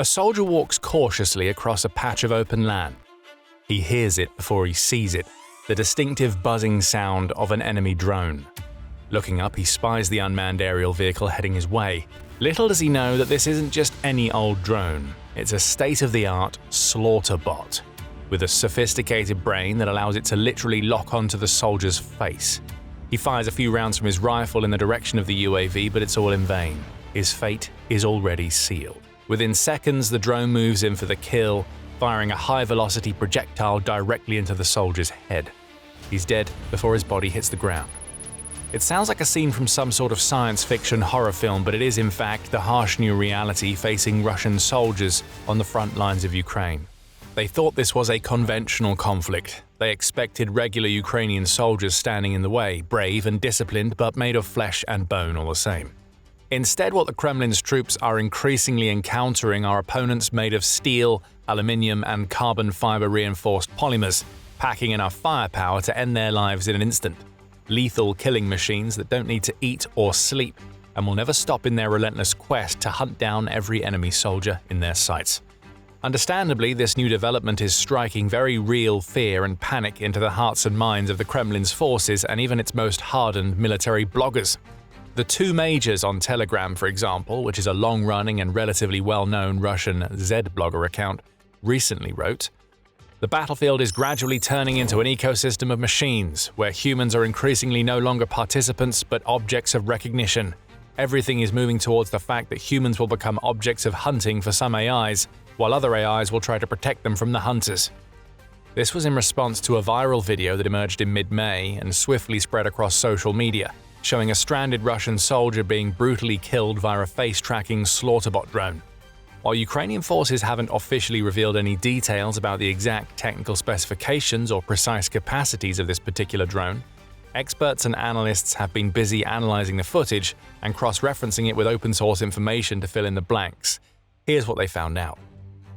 A soldier walks cautiously across a patch of open land. He hears it before he sees it, the distinctive buzzing sound of an enemy drone. Looking up, he spies the unmanned aerial vehicle heading his way. Little does he know that this isn't just any old drone. It's a state-of-the-art SLAUGHTERBOT, with a sophisticated brain that allows it to literally lock onto the soldier's face. He fires a few rounds from his rifle in the direction of the UAV, but it's all in vain. His fate is already sealed. Within seconds, the drone moves in for the kill, firing a high-velocity projectile directly into the soldier's head. He's dead before his body hits the ground. It sounds like a scene from some sort of science fiction horror film, but it is in fact the harsh new reality facing Russian soldiers on the front lines of Ukraine. They thought this was a conventional conflict. They expected regular Ukrainian soldiers standing in the way, brave and disciplined, but made of flesh and bone all the same. Instead, what the Kremlin's troops are increasingly encountering are opponents made of steel, aluminium, and carbon fiber reinforced polymers, packing enough firepower to end their lives in an instant. Lethal killing machines that don't need to eat or sleep and will never stop in their relentless quest to hunt down every enemy soldier in their sights. Understandably, this new development is striking very real fear and panic into the hearts and minds of the Kremlin's forces and even its most hardened military bloggers. The two majors on Telegram, for example, which is a long-running and relatively well-known Russian Z-blogger account, recently wrote, "The battlefield is gradually turning into an ecosystem of machines, where humans are increasingly no longer participants but objects of recognition. Everything is moving towards the fact that humans will become objects of hunting for some AIs, while other AIs will try to protect them from the hunters." This was in response to a viral video that emerged in mid-May and swiftly spread across social media, showing a stranded Russian soldier being brutally killed via a face-tracking SLAUGHTERBOT drone. While Ukrainian forces haven't officially revealed any details about the exact technical specifications or precise capacities of this particular drone, experts and analysts have been busy analyzing the footage and cross-referencing it with open-source information to fill in the blanks. Here's what they found out.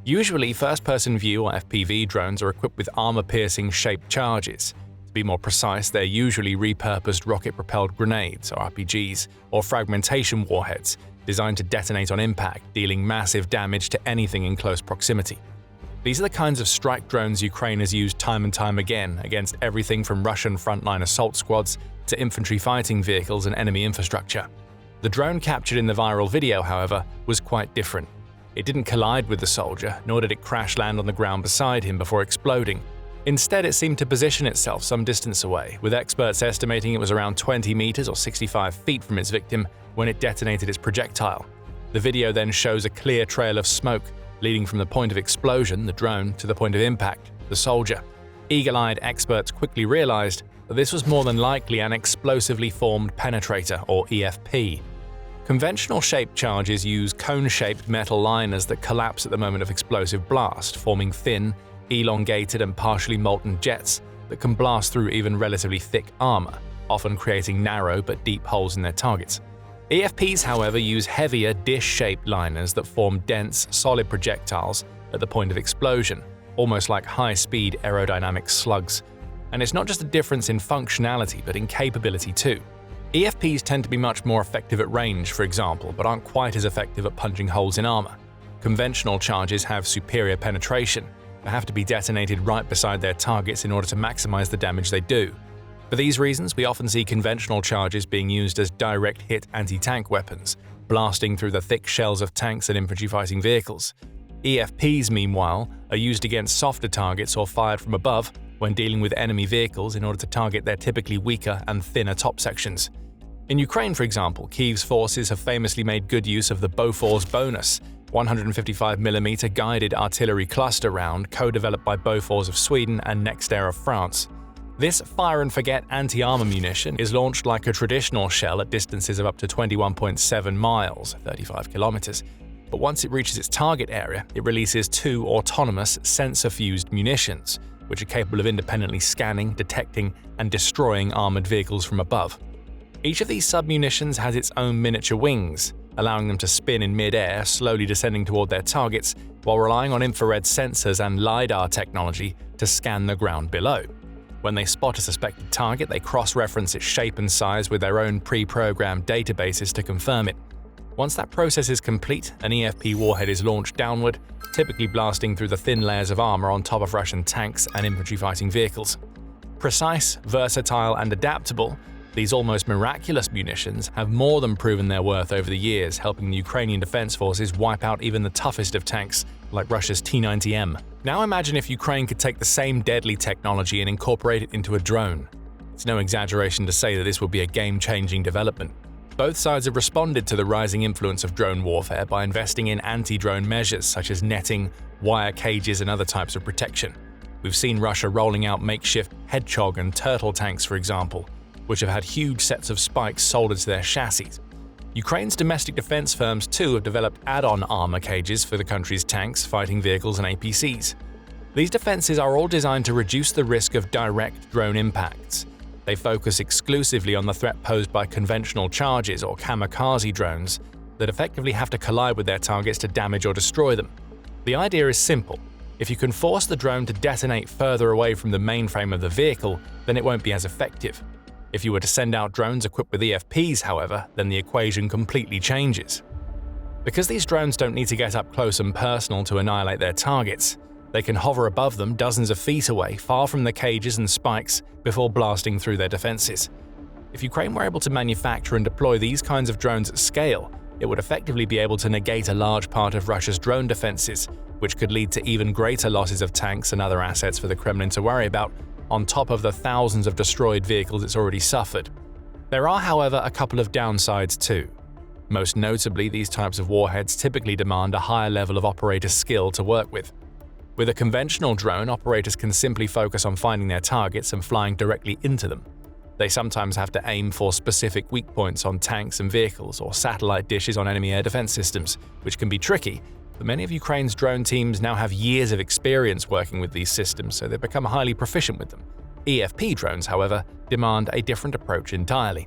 Usually, first-person view or FPV drones are equipped with armor-piercing shaped charges. To be more precise, they're usually repurposed rocket-propelled grenades, or RPGs, or fragmentation warheads, designed to detonate on impact, dealing massive damage to anything in close proximity. These are the kinds of strike drones Ukraine has used time and time again against everything from Russian frontline assault squads to infantry fighting vehicles and enemy infrastructure. The drone captured in the viral video, however, was quite different. It didn't collide with the soldier, nor did it crash land on the ground beside him before exploding. Instead, it seemed to position itself some distance away, with experts estimating it was around 20 meters or 65 feet from its victim when it detonated its projectile. The video then shows a clear trail of smoke, leading from the point of explosion, the drone, to the point of impact, the soldier. Eagle-eyed experts quickly realized that this was more than likely an explosively formed penetrator, or EFP. Conventional shaped charges use cone-shaped metal liners that collapse at the moment of explosive blast, forming thin, elongated and partially molten jets that can blast through even relatively thick armor, often creating narrow but deep holes in their targets. EFPs, however, use heavier dish-shaped liners that form dense, solid projectiles at the point of explosion, almost like high-speed aerodynamic slugs. And it's not just a difference in functionality, but in capability too. EFPs tend to be much more effective at range, for example, but aren't quite as effective at punching holes in armor. Conventional charges have superior penetration. They have to be detonated right beside their targets in order to maximize the damage they do. For these reasons, we often see conventional charges being used as direct hit anti-tank weapons, blasting through the thick shells of tanks and infantry fighting vehicles. EFPs, meanwhile, are used against softer targets or fired from above when dealing with enemy vehicles in order to target their typically weaker and thinner top sections. In Ukraine, for example, Kyiv's forces have famously made good use of the Bofors bonus, 155mm guided artillery cluster round co-developed by Bofors of Sweden and Nexter of France. This fire-and-forget anti-armor munition is launched like a traditional shell at distances of up to 21.7 miles, 35 kilometers. But once it reaches its target area, it releases two autonomous sensor-fused munitions, which are capable of independently scanning, detecting, and destroying armored vehicles from above. Each of these sub-munitions has its own miniature wings, allowing them to spin in mid-air, slowly descending toward their targets, while relying on infrared sensors and LiDAR technology to scan the ground below. When they spot a suspected target, they cross-reference its shape and size with their own pre-programmed databases to confirm it. Once that process is complete, an EFP warhead is launched downward, typically blasting through the thin layers of armor on top of Russian tanks and infantry fighting vehicles. Precise, versatile, and adaptable, these almost miraculous munitions have more than proven their worth over the years, helping the Ukrainian defense forces wipe out even the toughest of tanks, like Russia's T-90M. Now imagine if Ukraine could take the same deadly technology and incorporate it into a drone. It's no exaggeration to say that this would be a game-changing development. Both sides have responded to the rising influence of drone warfare by investing in anti-drone measures such as netting, wire cages, and other types of protection. We've seen Russia rolling out makeshift Hedgehog and Turtle tanks, for example, which have had huge sets of spikes soldered to their chassis. Ukraine's domestic defense firms too have developed add-on armor cages for the country's tanks, fighting vehicles, and APCs. These defenses are all designed to reduce the risk of direct drone impacts. They focus exclusively on the threat posed by conventional charges or kamikaze drones that effectively have to collide with their targets to damage or destroy them. The idea is simple. If you can force the drone to detonate further away from the mainframe of the vehicle, then it won't be as effective. If you were to send out drones equipped with EFPs, however, then the equation completely changes. Because these drones don't need to get up close and personal to annihilate their targets, they can hover above them dozens of feet away, far from the cages and spikes, before blasting through their defenses. If Ukraine were able to manufacture and deploy these kinds of drones at scale, it would effectively be able to negate a large part of Russia's drone defenses, which could lead to even greater losses of tanks and other assets for the Kremlin to worry about, on top of the thousands of destroyed vehicles it's already suffered. There are, however, a couple of downsides too. Most notably, these types of warheads typically demand a higher level of operator skill to work with. With a conventional drone, operators can simply focus on finding their targets and flying directly into them. They sometimes have to aim for specific weak points on tanks and vehicles or satellite dishes on enemy air defense systems, which can be tricky, but many of Ukraine's drone teams now have years of experience working with these systems, so they've become highly proficient with them. EFP drones, however, demand a different approach entirely.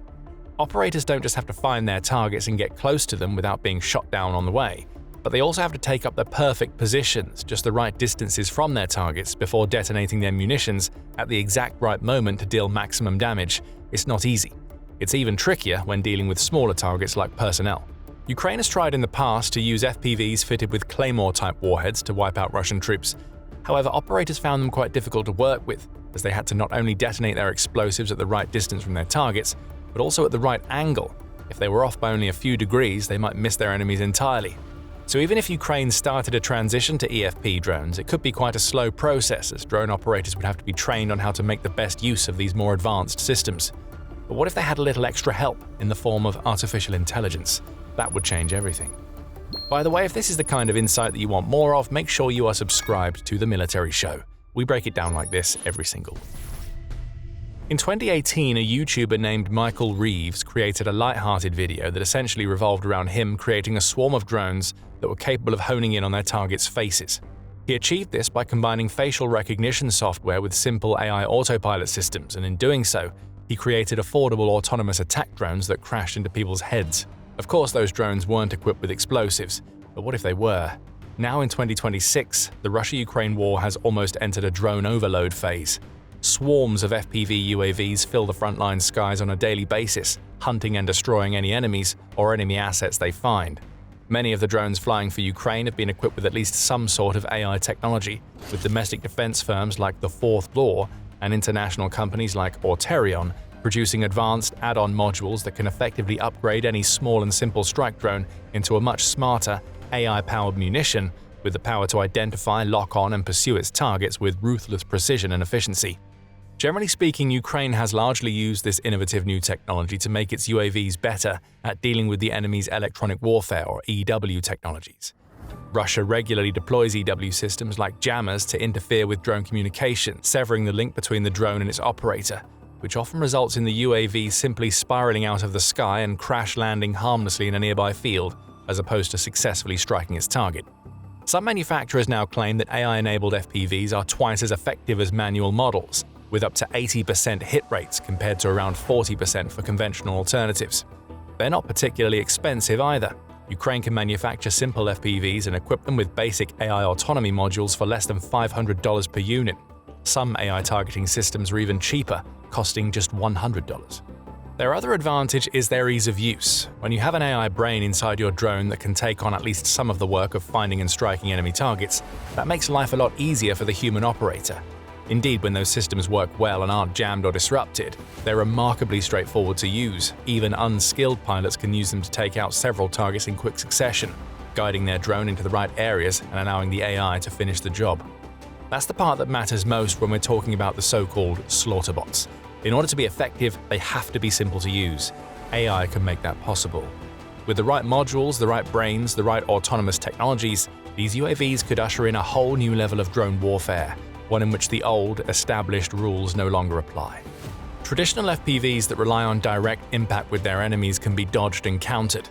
Operators don't just have to find their targets and get close to them without being shot down on the way, but they also have to take up the perfect positions, just the right distances from their targets before detonating their munitions at the exact right moment to deal maximum damage. It's not easy. It's even trickier when dealing with smaller targets like personnel. Ukraine has tried in the past to use FPVs fitted with Claymore-type warheads to wipe out Russian troops. However, operators found them quite difficult to work with, as they had to not only detonate their explosives at the right distance from their targets, but also at the right angle. If they were off by only a few degrees, they might miss their enemies entirely. So even if Ukraine started a transition to EFP drones, it could be quite a slow process, as drone operators would have to be trained on how to make the best use of these more advanced systems. But what if they had a little extra help in the form of artificial intelligence? That would change everything. By the way, if this is the kind of insight that you want more of, make sure you are subscribed to The Military Show. We break it down like this every single week. In 2018, a YouTuber named Michael Reeves created a light-hearted video that essentially revolved around him creating a swarm of drones that were capable of honing in on their targets' faces. He achieved this by combining facial recognition software with simple AI autopilot systems, and in doing so, he created affordable autonomous attack drones that crashed into people's heads. Of course, those drones weren't equipped with explosives, but what if they were? Now in 2026, the Russia-Ukraine war has almost entered a drone overload phase. Swarms of FPV UAVs fill the frontline skies on a daily basis, hunting and destroying any enemies or enemy assets they find. Many of the drones flying for Ukraine have been equipped with at least some sort of AI technology, with domestic defense firms like the Fourth Law and international companies like Auterion producing advanced add-on modules that can effectively upgrade any small and simple strike drone into a much smarter, AI-powered munition with the power to identify, lock on, and pursue its targets with ruthless precision and efficiency. Generally speaking, Ukraine has largely used this innovative new technology to make its UAVs better at dealing with the enemy's electronic warfare or EW technologies. Russia regularly deploys EW systems like jammers to interfere with drone communication, severing the link between the drone and its operator, which often results in the UAV simply spiraling out of the sky and crash landing harmlessly in a nearby field, as opposed to successfully striking its target. Some manufacturers now claim that AI-enabled FPVs are twice as effective as manual models, with up to 80% hit rates compared to around 40% for conventional alternatives. They're not particularly expensive either. Ukraine can manufacture simple FPVs and equip them with basic AI autonomy modules for less than $500 per unit. Some AI targeting systems are even cheaper, costing just $100. Their other advantage is their ease of use. When you have an AI brain inside your drone that can take on at least some of the work of finding and striking enemy targets, that makes life a lot easier for the human operator. Indeed, when those systems work well and aren't jammed or disrupted, they're remarkably straightforward to use. Even unskilled pilots can use them to take out several targets in quick succession, guiding their drone into the right areas and allowing the AI to finish the job. That's the part that matters most when we're talking about the so-called SLAUGHTERBOTS. In order to be effective, they have to be simple to use. AI can make that possible. With the right modules, the right brains, the right autonomous technologies, these UAVs could usher in a whole new level of drone warfare, one in which the old, established rules no longer apply. Traditional FPVs that rely on direct impact with their enemies can be dodged and countered.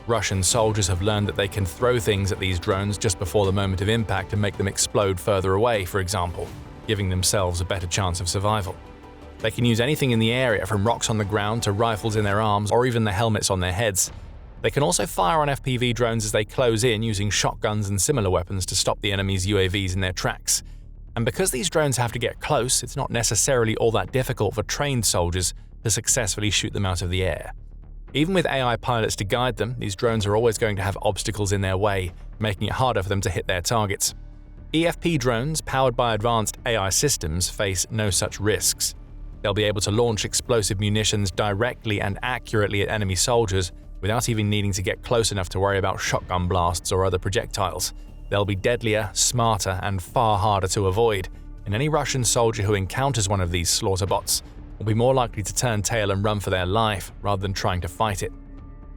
Russian soldiers have learned that they can throw things at these drones just before the moment of impact and make them explode further away, for example, giving themselves a better chance of survival. They can use anything in the area, from rocks on the ground to rifles in their arms or even the helmets on their heads. They can also fire on FPV drones as they close in using shotguns and similar weapons to stop the enemy's UAVs in their tracks. And because these drones have to get close, it's not necessarily all that difficult for trained soldiers to successfully shoot them out of the air. Even with AI pilots to guide them, these drones are always going to have obstacles in their way, making it harder for them to hit their targets. EFP drones, powered by advanced AI systems, face no such risks. They'll be able to launch explosive munitions directly and accurately at enemy soldiers without even needing to get close enough to worry about shotgun blasts or other projectiles. They'll be deadlier, smarter, and far harder to avoid, and any Russian soldier who encounters one of these SLAUGHTERBOTS will be more likely to turn tail and run for their life rather than trying to fight it.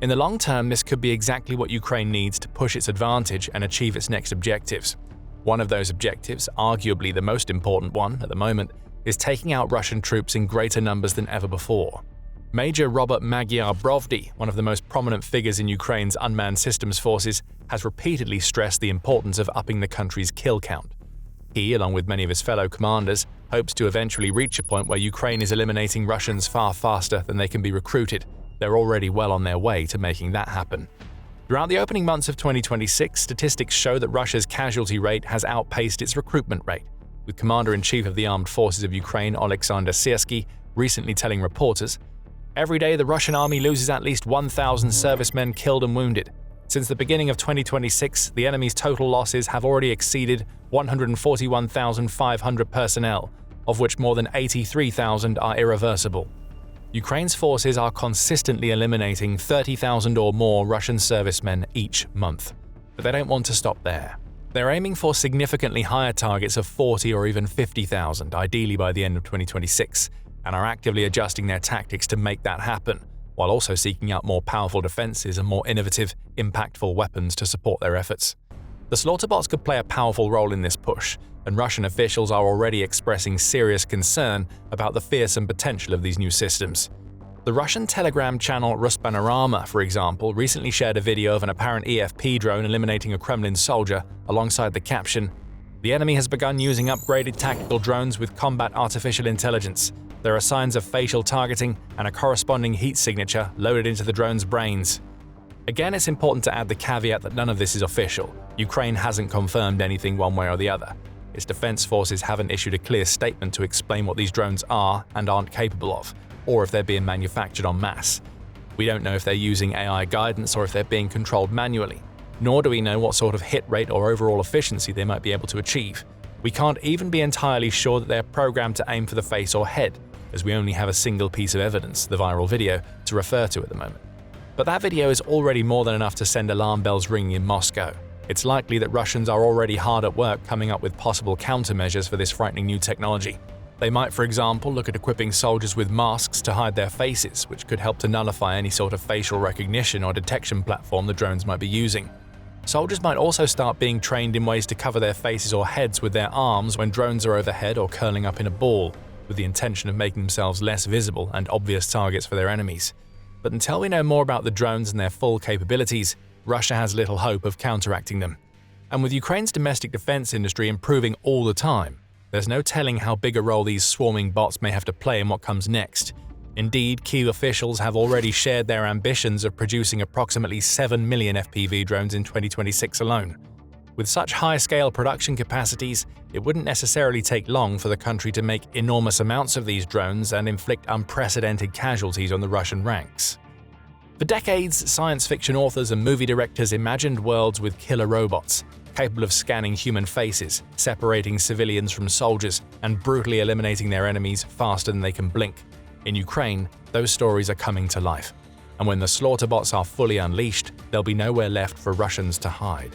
In the long term, this could be exactly what Ukraine needs to push its advantage and achieve its next objectives. One of those objectives, arguably the most important one at the moment, is taking out Russian troops in greater numbers than ever before. Major Robert Magyar-Brovdy, one of the most prominent figures in Ukraine's unmanned systems forces, has repeatedly stressed the importance of upping the country's kill count. He, along with many of his fellow commanders, hopes to eventually reach a point where Ukraine is eliminating Russians far faster than they can be recruited. They're already well on their way to making that happen. Throughout the opening months of 2026, statistics show that Russia's casualty rate has outpaced its recruitment rate, with Commander-in-Chief of the Armed Forces of Ukraine, Oleksandr Syrskyi, recently telling reporters, "Every day the Russian army loses at least 1,000 servicemen killed and wounded. Since the beginning of 2026, the enemy's total losses have already exceeded 141,500 personnel, of which more than 83,000 are irreversible." Ukraine's forces are consistently eliminating 30,000 or more Russian servicemen each month. But they don't want to stop there. They're aiming for significantly higher targets of 40 or even 50,000, ideally by the end of 2026, and are actively adjusting their tactics to make that happen, while also seeking out more powerful defenses and more innovative, impactful weapons to support their efforts. The SLAUGHTERBOTS could play a powerful role in this push, and Russian officials are already expressing serious concern about the fearsome potential of these new systems. The Russian Telegram channel Ruspanorama, for example, recently shared a video of an apparent EFP drone eliminating a Kremlin soldier, alongside the caption, "The enemy has begun using upgraded tactical drones with combat artificial intelligence. There are signs of facial targeting and a corresponding heat signature loaded into the drone's brains." Again, it's important to add the caveat that none of this is official. Ukraine hasn't confirmed anything one way or the other. Its defense forces haven't issued a clear statement to explain what these drones are and aren't capable of, or if they're being manufactured en masse. We don't know if they're using AI guidance or if they're being controlled manually, nor do we know what sort of hit rate or overall efficiency they might be able to achieve. We can't even be entirely sure that they're programmed to aim for the face or head, as we only have a single piece of evidence, the viral video, to refer to at the moment. But that video is already more than enough to send alarm bells ringing in Moscow. It's likely that Russians are already hard at work coming up with possible countermeasures for this frightening new technology. They might, for example, look at equipping soldiers with masks to hide their faces, which could help to nullify any sort of facial recognition or detection platform the drones might be using. Soldiers might also start being trained in ways to cover their faces or heads with their arms when drones are overhead or curling up in a ball, with the intention of making themselves less visible and obvious targets for their enemies. But until we know more about the drones and their full capabilities, Russia has little hope of counteracting them. And with Ukraine's domestic defense industry improving all the time, there's no telling how big a role these swarming bots may have to play in what comes next. Indeed, Kyiv officials have already shared their ambitions of producing approximately 7 million FPV drones in 2026 alone. With such high-scale production capacities, it wouldn't necessarily take long for the country to make enormous amounts of these drones and inflict unprecedented casualties on the Russian ranks. For decades, science fiction authors and movie directors imagined worlds with killer robots, capable of scanning human faces, separating civilians from soldiers, and brutally eliminating their enemies faster than they can blink. In Ukraine, those stories are coming to life. And when the SLAUGHTERBOTS are fully unleashed, there'll be nowhere left for Russians to hide.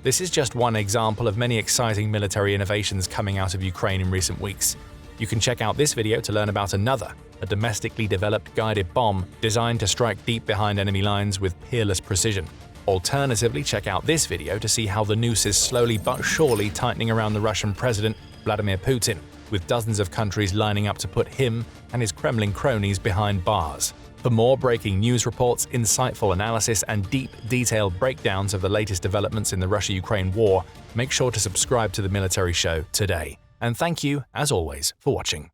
This is just one example of many exciting military innovations coming out of Ukraine in recent weeks. You can check out this video to learn about another, a domestically developed guided bomb designed to strike deep behind enemy lines with peerless precision. Alternatively, check out this video to see how the noose is slowly but surely tightening around the Russian President Vladimir Putin, with dozens of countries lining up to put him and his Kremlin cronies behind bars. For more breaking news reports, insightful analysis, and deep, detailed breakdowns of the latest developments in the Russia-Ukraine war, make sure to subscribe to The Military Show today. And thank you, as always, for watching.